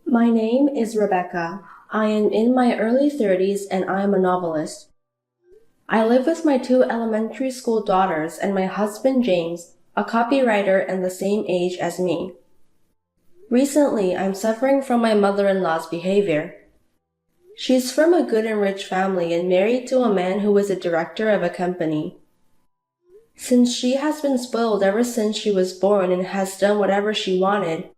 My name is Rebecca. I am in my early 30s and I am a novelist. I live with my two elementary school daughters and my husband James, a copywriter and the same age as me. Recently, I'm suffering from my mother-in-law's behavior. She's from a good and rich family and married to a man who is a director of a company. Since she has been spoiled ever since she was born and has done whatever she wanted,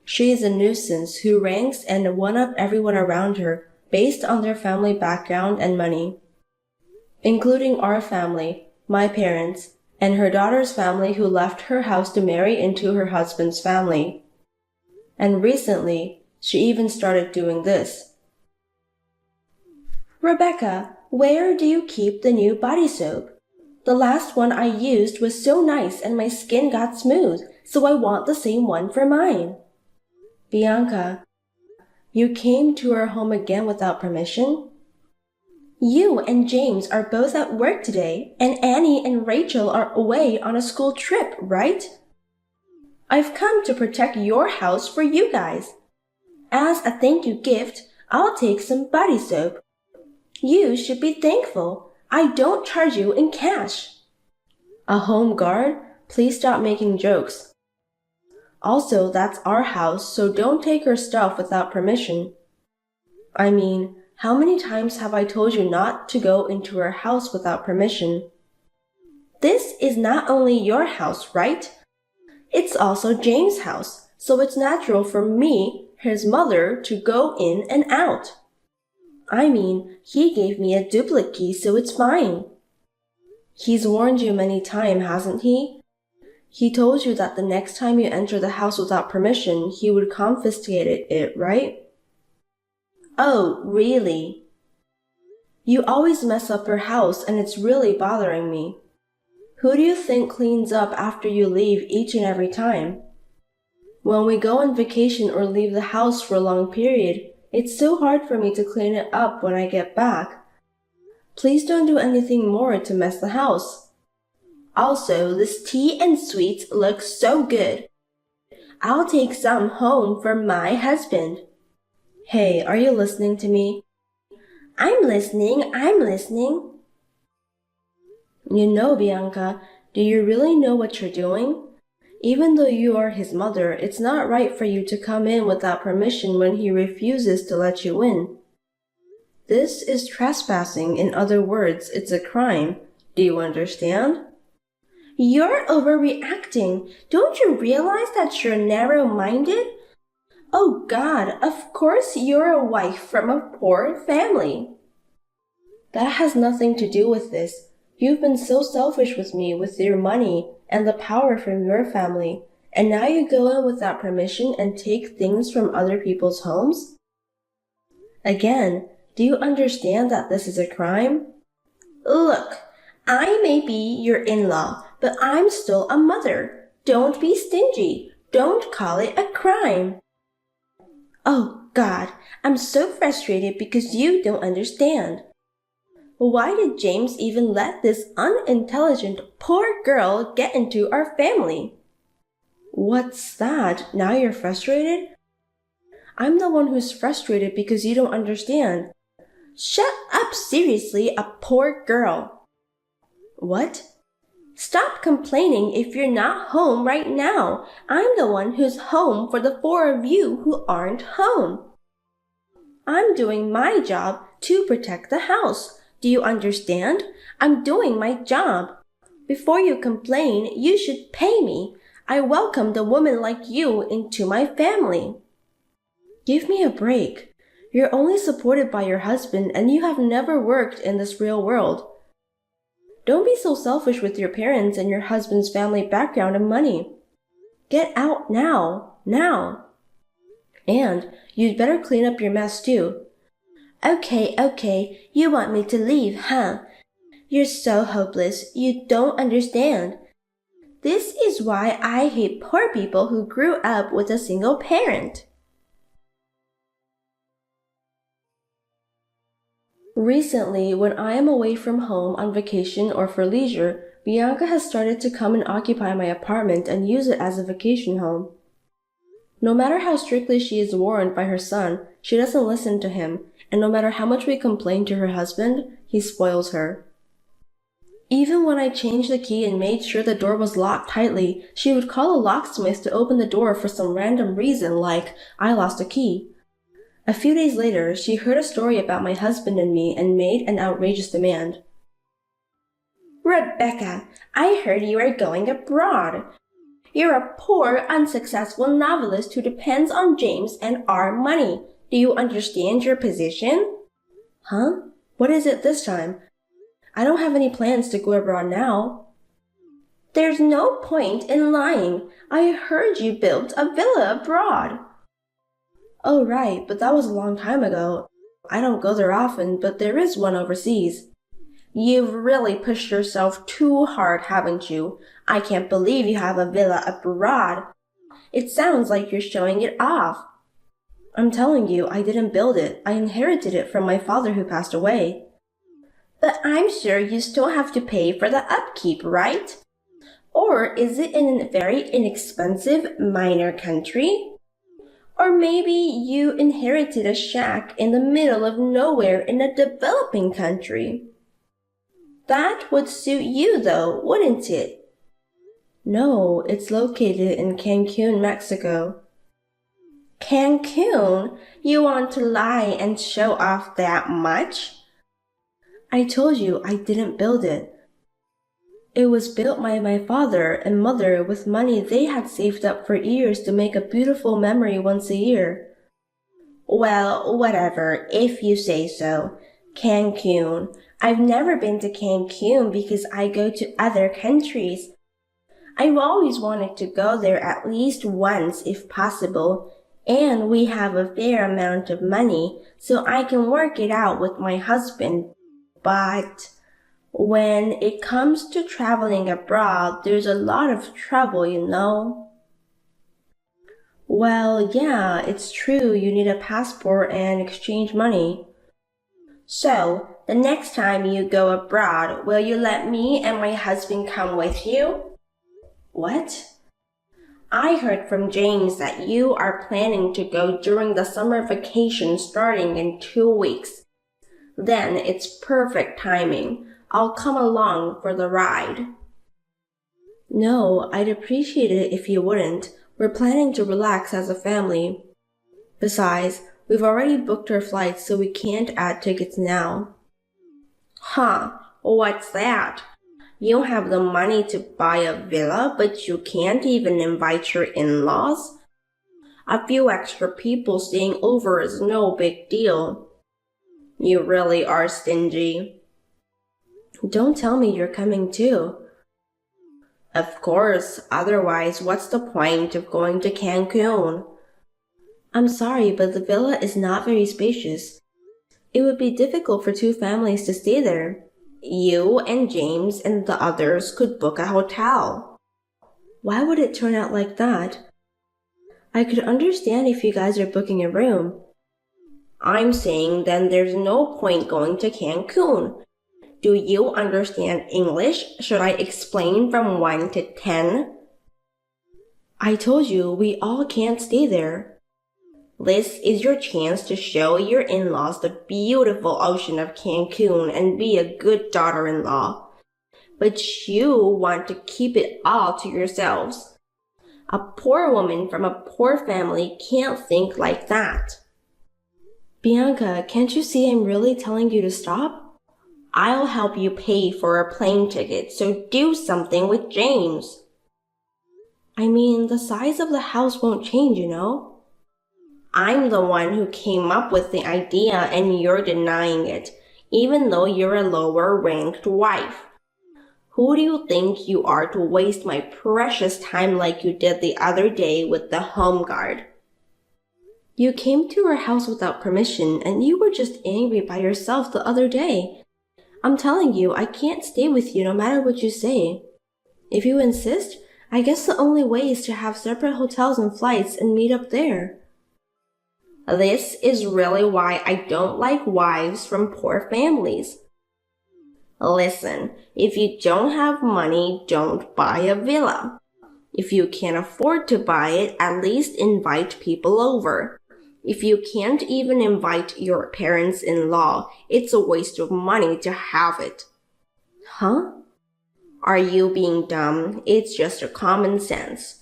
she is a nuisance who ranks and one-up everyone around her based on their family background and money, including our family, my parents, and her daughter's family who left her house to marry into her husband's family. And recently, she even started doing this. Rebecca, where do you keep the new body soap? The last one I used was so nice and my skin got smooth, so I want the same one for mine. Bianca, you came to our home again without permission? You and James are both at work today, and Annie and Rachel are away on a school trip, right? I've come to protect your house for you guys. As a thank you gift, I'll take some body soap. You should be thankful. I don't charge you in cash. A home guard? Please stop making jokes. Also, that's our house, so don't take her stuff without permission. I mean, how many times have I told you not to go into her house without permission? This is not only your house, right? It's also James' house, so it's natural for me, his mother, to go in and out. I mean, he gave me a duplicate key, so it's fine. He's warned you many times, hasn't he? He told you that the next time you enter the house without permission, he would confiscate it, right? Oh, really? You always mess up her house, and it's really bothering me. Who do you think cleans up after you leave each and every time? When we go on vacation or leave the house for a long period, it's so hard for me to clean it up when I get back. Please don't do anything more to mess the house. Also, this tea and sweets look so good. I'll take some home for my husband. Hey, are you listening to me? I'm listening. You know, Bianca, do you really know what you're doing? Even though you are his mother, it's not right for you to come in without permission when he refuses to let you in. This is trespassing. In other words, it's a crime. Do you understand? You're overreacting. Don't you realize that you're narrow-minded? Oh God, of course you're a wife from a poor family. That has nothing to do with this. You've been so selfish with me with your money and the power from your family, and now you go in without permission and take things from other people's homes? Again, do you understand that this is a crime? Look, I may be your in-law, but I'm still a mother. Don't be stingy. Don't call it a crime. Oh God, I'm so frustrated because you don't understand. Why did James even let this unintelligent, poor girl get into our family? What's that? Now you're frustrated? I'm the one who's frustrated because you don't understand. Shut up, seriously, a poor girl. What? Stop complaining if you're not home right now. I'm the one who's home for the four of you who aren't home. I'm doing my job to protect the house. Do you understand? I'm doing my job. Before you complain, you should pay me. I welcomed a woman like you into my family. Give me a break. You're only supported by your husband and you have never worked in this real world. Don't be so selfish with your parents and your husband's family background and money. Get out now. And you'd better clean up your mess too. Okay, you want me to leave, huh? You're so hopeless, you don't understand. This is why I hate poor people who grew up with a single parent. Recently, when I am away from home on vacation or for leisure, Bianca has started to come and occupy my apartment and use it as a vacation home. No matter how strictly she is warned by her son, she doesn't listen to him, and no matter how much we complain to her husband, he spoils her. Even when I changed the key and made sure the door was locked tightly, she would call a locksmith to open the door for some random reason like, I lost a key. A few days later, she heard a story about my husband and me and made an outrageous demand. Rebecca, I heard you are going abroad. You're a poor, unsuccessful novelist who depends on James and our money. Do you understand your position? Huh? What is it this time? I don't have any plans to go abroad now. There's no point in lying. I heard you built a villa abroad. Oh, right, but that was a long time ago. I don't go there often, but there is one overseas. You've really pushed yourself too hard, haven't you? I can't believe you have a villa abroad. It sounds like you're showing it off. I'm telling you, I didn't build it. I inherited it from my father who passed away. But I'm sure you still have to pay for the upkeep, right? Or is it in a very inexpensive minor country? Or maybe you inherited a shack in the middle of nowhere in a developing country. That would suit you though, wouldn't it? No, it's located in Cancun, Mexico. Cancun? You want to lie and show off that much? I told you I didn't build it. It was built by my father and mother with money they had saved up for years to make a beautiful memory once a year. Well, whatever, if you say so. Cancun. I've never been to Cancun because I go to other countries. I've always wanted to go there at least once if possible, and we have a fair amount of money, so I can work it out with my husband. But when it comes to traveling abroad, there's a lot of trouble, you know. Well, yeah, it's true you need a passport and exchange money. So, the next time you go abroad, will you let me and my husband come with you? What? I heard from James that you are planning to go during the summer vacation starting in 2 weeks. Then it's perfect timing. I'll come along for the ride. No, I'd appreciate it if you wouldn't. We're planning to relax as a family. Besides, we've already booked our flights, so we can't add tickets now. Huh, what's that? You have the money to buy a villa, but you can't even invite your in-laws? A few extra people staying over is no big deal. You really are stingy. Don't tell me you're coming too. Of course, otherwise what's the point of going to Cancun? I'm sorry, but the villa is not very spacious. It would be difficult for 2 families to stay there. You and James and the others could book a hotel. Why would it turn out like that? I could understand if you guys are booking a room. I'm saying then there's no point going to Cancun. Do you understand English? Should I explain from 1 to 10? I told you we all can't stay there. This is your chance to show your in-laws the beautiful ocean of Cancun and be a good daughter-in-law. But you want to keep it all to yourselves. A poor woman from a poor family can't think like that. Bianca, can't you see I'm really telling you to stop? I'll help you pay for a plane ticket, so do something with James. I mean, the size of the house won't change, you know? I'm the one who came up with the idea and you're denying it, even though you're a lower-ranked wife. Who do you think you are to waste my precious time like you did the other day with the home guard? You came to our house without permission, and you were just angry by yourself the other day. I'm telling you, I can't stay with you no matter what you say. If you insist, I guess the only way is to have separate hotels and flights and meet up there. This is really why I don't like wives from poor families. Listen, if you don't have money, don't buy a villa. If you can't afford to buy it, at least invite people over. If you can't even invite your parents-in-law, it's a waste of money to have it. Huh? Are you being dumb? It's just a common sense.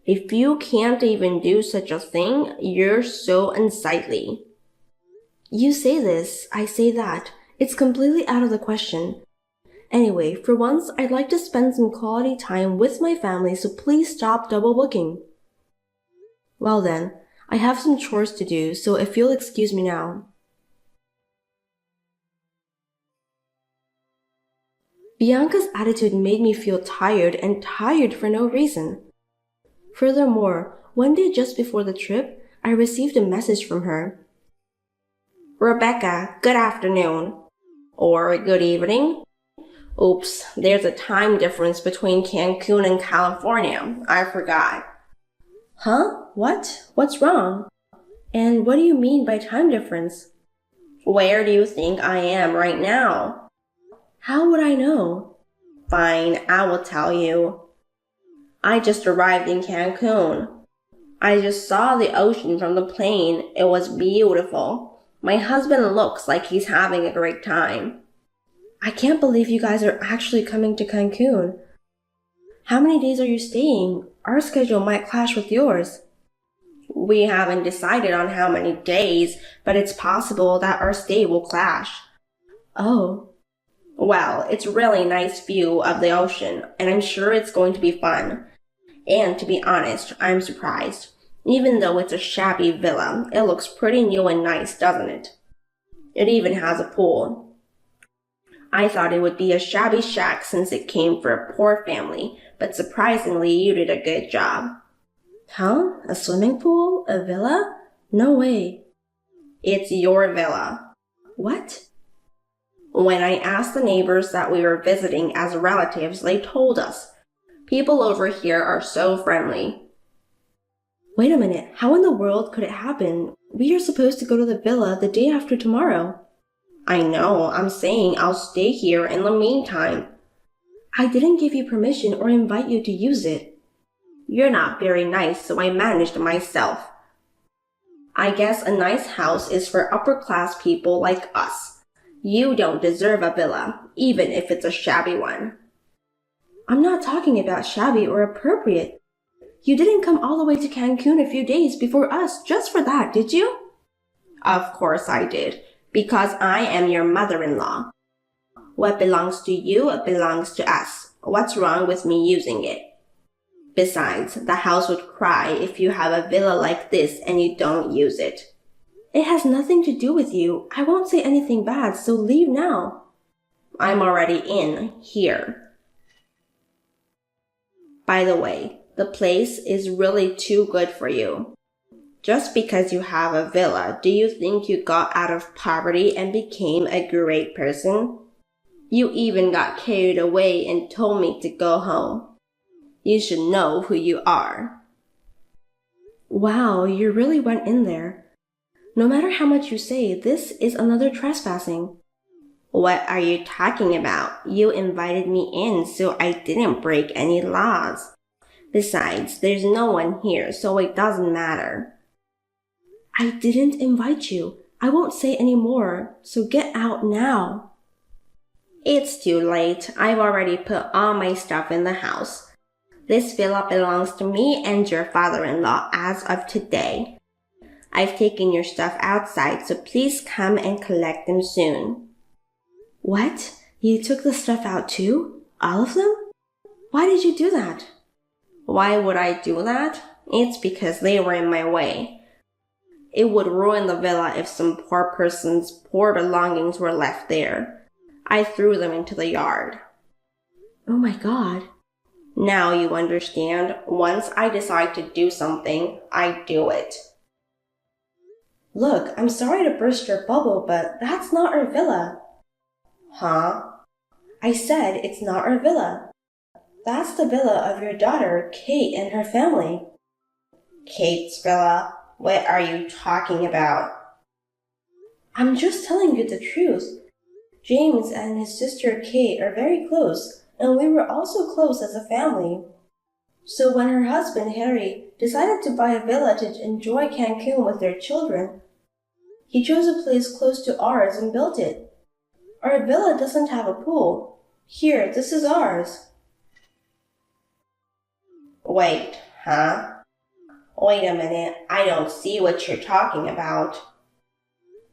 If you can't even do such a thing, you're so unsightly. You say this, I say that. It's completely out of the question. Anyway, for once, I'd like to spend some quality time with my family, so please stop double booking. Well then, I have some chores to do, so if you'll excuse me now. Bianca's attitude made me feel tired, and tired for no reason. Furthermore, one day just before the trip, I received a message from her. Rebecca, good afternoon. Or good evening. Oops, there's a time difference between Cancun and California. I forgot. Huh? What? What's wrong? And what do you mean by time difference? Where do you think I am right now? How would I know? Fine, I will tell you. I just arrived in Cancun. I just saw the ocean from the plane. It was beautiful. My husband looks like he's having a great time. I can't believe you guys are actually coming to Cancun. How many days are you staying? Our schedule might clash with yours. We haven't decided on how many days, but it's possible that our stay will clash. Oh. Well, it's a really nice view of the ocean, and I'm sure it's going to be fun. And to be honest, I'm surprised. Even though it's a shabby villa, it looks pretty new and nice, doesn't it? It even has a pool. I thought it would be a shabby shack since it came for a poor family, but surprisingly, you did a good job. Huh? A swimming pool? A villa? No way. It's your villa. What? When I asked the neighbors that we were visiting as relatives, they told us. People over here are so friendly. Wait a minute, how in the world could it happen? We are supposed to go to the villa the day after tomorrow. I know, I'm saying I'll stay here in the meantime. I didn't give you permission or invite you to use it. You're not very nice, so I managed myself. I guess a nice house is for upper-class people like us. You don't deserve a villa, even if it's a shabby one. I'm not talking about shabby or appropriate. You didn't come all the way to Cancun a few days before us just for that, did you? Of course I did, because I am your mother-in-law. What belongs to you belongs to us. What's wrong with me using it? Besides, the house would cry if you have a villa like this and you don't use it. It has nothing to do with you. I won't say anything bad, so leave now. I'm already in here. By the way, the place is really too good for you. Just because you have a villa, do you think you got out of poverty and became a great person? You even got carried away and told me to go home. You should know who you are. Wow, you really went in there. No matter how much you say, this is another trespassing. What are you talking about? You invited me in, so I didn't break any laws. Besides, there's no one here, so it doesn't matter. I didn't invite you. I won't say any more, so get out now. It's too late. I've already put all my stuff in the house. This villa belongs to me and your father-in-law as of today. I've taken your stuff outside, so please come and collect them soon. What? You took the stuff out too? All of them? Why did you do that? Why would I do that? It's because they were in my way. It would ruin the villa if some poor person's poor belongings were left there. I threw them into the yard. Oh my God. Now you understand. Once I decide to do something, I do it. Look, I'm sorry to burst your bubble, but that's not our villa. Huh? I said it's not our villa. That's the villa of your daughter, Kate, and her family. Kate's villa? What are you talking about? I'm just telling you the truth. James and his sister Kate are very close, and we were also close as a family. So when her husband, Harry, decided to buy a villa to enjoy Cancun with their children, he chose a place close to ours and built it. Our villa doesn't have a pool. Here, this is ours. Wait, huh? Wait a minute, I don't see what you're talking about.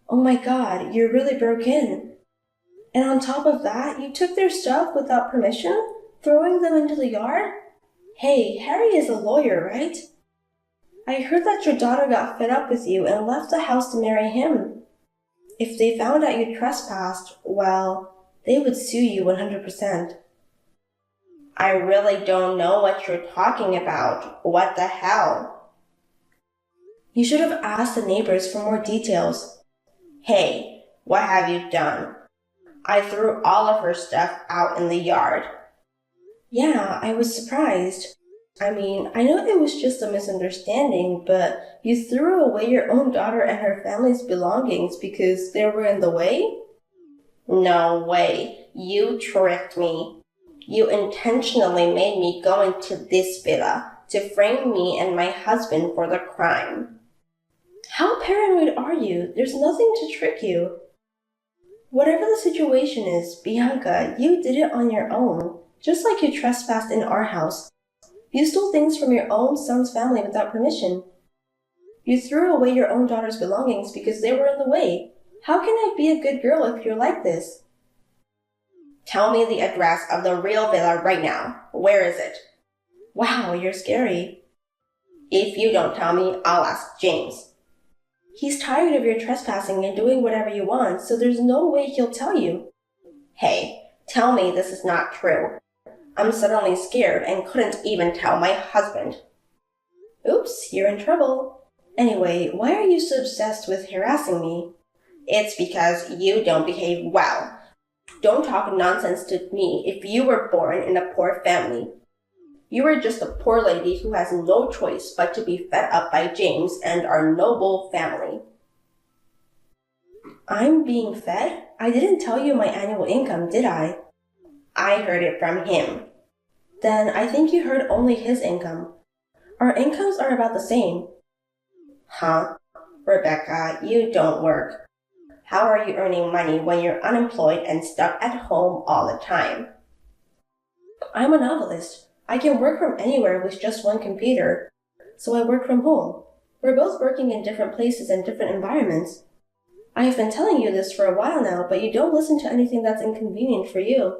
Oh my god, you really broke in. And on top of that, you took their stuff without permission, throwing them into the yard? Hey, Harry is a lawyer, right? I heard that your daughter got fed up with you and left the house to marry him. If they found out you trespassed, well, they would sue you 100%. I really don't know what you're talking about. What the hell? You should have asked the neighbors for more details. Hey, what have you done? I threw all of her stuff out in the yard. Yeah, I was surprised. I mean, I know it was just a misunderstanding, but you threw away your own daughter and her family's belongings because they were in the way? No way. You tricked me. You intentionally made me go into this villa to frame me and my husband for the crime. How paranoid are you? There's nothing to trick you. Whatever the situation is, Bianca, you did it on your own, just like you trespassed in our house. You stole things from your own son's family without permission. You threw away your own daughter's belongings because they were in the way. How can I be a good girl if you're like this? Tell me the address of the real villa right now. Where is it? Wow, you're scary. If you don't tell me, I'll ask James. He's tired of your trespassing and doing whatever you want, so there's no way he'll tell you. Hey, tell me this is not true. I'm suddenly scared and couldn't even tell my husband. Oops, you're in trouble. Anyway, why are you so obsessed with harassing me? It's because you don't behave well. Don't talk nonsense to me if you were born in a poor family. You are just a poor lady who has no choice but to be fed up by James and our noble family. I'm being fed? I didn't tell you my annual income, did I? I heard it from him. Then I think you heard only his income. Our incomes are about the same. Huh? Rebecca, you don't work. How are you earning money when you're unemployed and stuck at home all the time? I'm a novelist. I can work from anywhere with just one computer, so I work from home. We're both working in different places and different environments. I have been telling you this for a while now, but you don't listen to anything that's inconvenient for you.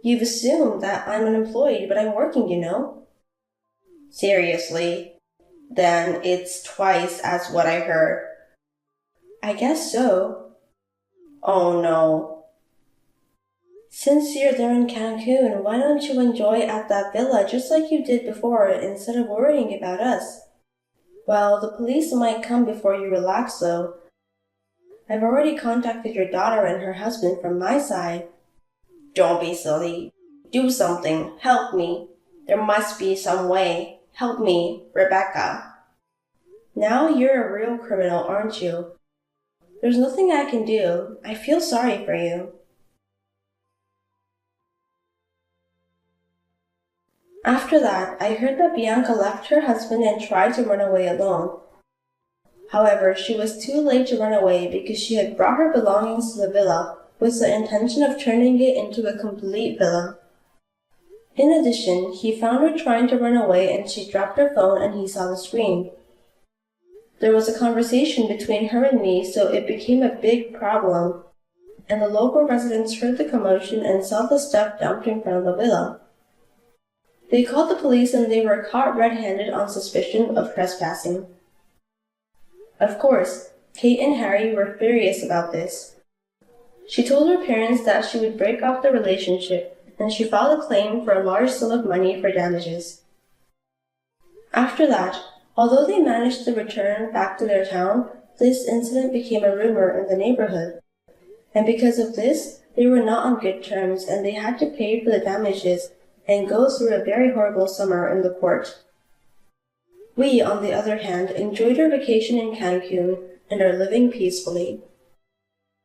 You've assumed that I'm unemployed, but I'm working, you know. Seriously? Then it's twice as what I heard. I guess so. Oh no. Since you're there in Cancun, why don't you enjoy at that villa just like you did before instead of worrying about us? Well, the police might come before you relax though. I've already contacted your daughter and her husband from my side. Don't be silly. Do something. Help me. There must be some way. Help me, Rebecca. Now you're a real criminal, aren't you? There's nothing I can do. I feel sorry for you. After that, I heard that Bianca left her husband and tried to run away alone. However, she was too late to run away because she had brought her belongings to the villa with the intention of turning it into a complete villa. In addition, he found her trying to run away and she dropped her phone and he saw the screen. There was a conversation between her and me, so it became a big problem, and the local residents heard the commotion and saw the stuff dumped in front of the villa. They called the police and they were caught red-handed on suspicion of trespassing. Of course, Kate and Harry were furious about this. She told her parents that she would break off the relationship, and she filed a claim for a large sum of money for damages. After that, although they managed to return back to their town, this incident became a rumor in the neighborhood. And because of this, they were not on good terms and they had to pay for the damages and go through a very horrible summer in the court. We, on the other hand, enjoyed our vacation in Cancun and are living peacefully.